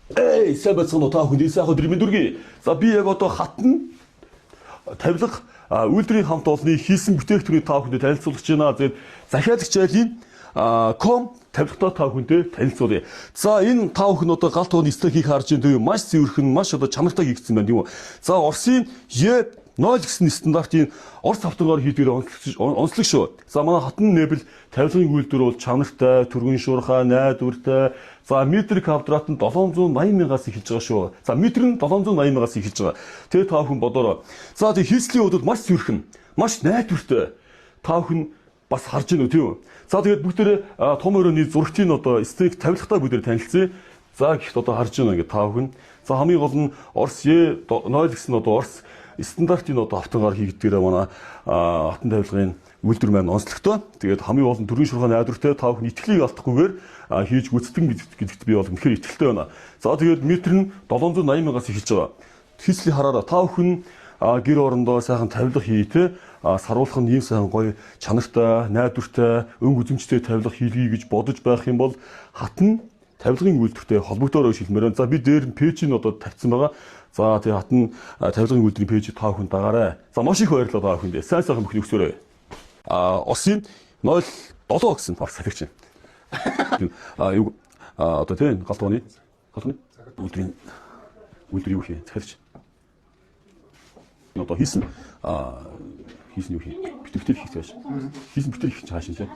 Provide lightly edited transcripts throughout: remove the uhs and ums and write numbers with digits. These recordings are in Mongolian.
Сайн та бүхэнд сайхан өдрийн мэнд хүргэе. За би яг одоо хатан тавилга үйлдвэрийн хамт олонны хийсэн бүтээгдэхүүнийг та бүхэнд танилцуулж байна. Тэгээд захиалагч айлын ком тавилгатай та бүхэнд танилцуулъя. За энэ та бүхэн одоо галт тооны стек хийх харж байгаа маш цэвэрхэн, маш одоо чанартай хийгдсэн байна тийм үү. За Оросын Е0 гэсэн стандартын Орос автогаар хийдгээр онцлог шүү. За манай хатан нэбэл тавилгын үйлдвэр бол чанартай, түргэн шуурхай, найдвартай. За метр квадрат нь 780 мянгаас эхэлж байгаа шүү. За метр нь 780 мянгаас эхэлж байгаа. Тэгээ та бүхэн бодороо. За тэгээ хийслийн хувьд маш цэвэрхэн, маш найдвартай. Та бүхэн бас харж байна уу тийм үү? За тэгээд бүгдээрээ том өрөөний зурагтын одоо стек тавилгатай бүгдээр танилцъя. За гэхдээ одоо харж байна ингээд та бүхэн. За хамгийн гол нь Орос Е0 гэсэн одоо Орос стандартын одоо автогаар хийгдгээр манай хатан тавилгын үйлдвэр маань онцлогтой. Тэгээд хамгийн гол нь төрийн шуурхай найдвартай та бүхэн итгэлийг алдахгүйгээр хийж гүйцэтгэн гэдэгт би бол үнэхээр итгэлтэй байна. За тэгээд метр нь 780 мянгаас эхэлж байгаа. Хийслийг хараараа та бүхэн гэр орондоо сайхан тавилга хийте саруулах нь ийм сайхан гоё чанартай, найдвартай, өнгө үзэмжтэй тавилга хийлгий гэж бодож байх юм бол хатан тавилгын үйлдвэртэй холбогдоорой шилмээр. За би дээр нь пэйжийг одоо тавьсан байгаа. За тэгээ хатан тавилгын үйлдвэрийн пэйжийг та бүхэн дагараа. За маш их баярлалаа та бүхэнд. Сайн сайхан бүхний өгсөөрэй. Осын 07 гэсэн бас салхич. Юу одоо тийм галт тооны үйлдвэрийн юу хий салхич. Одоо хийсэн юу хий битгэл хийх гэж. Хийсэн битгэл хийх хаашаа тийм.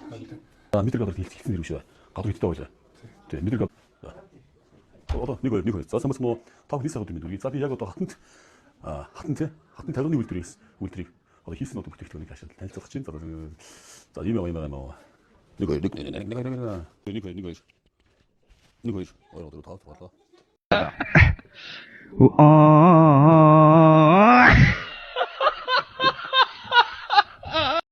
Метр квадрат хийсэн хэрэг шүү. Гадуур хиттэй байлаа. Тийм метр квадрат. Одоо нэг хоёр. За самс мо тав хийсэн гэдэг мэдвэр. За би яг одоо хатан тавилгын үйлдвэрийг одоо хийсэн одоо бүтээгдэхүүнийг хаашаа танилцуулах чинь. За ийм юм. Нэг хоёр. Ороод тав болоо.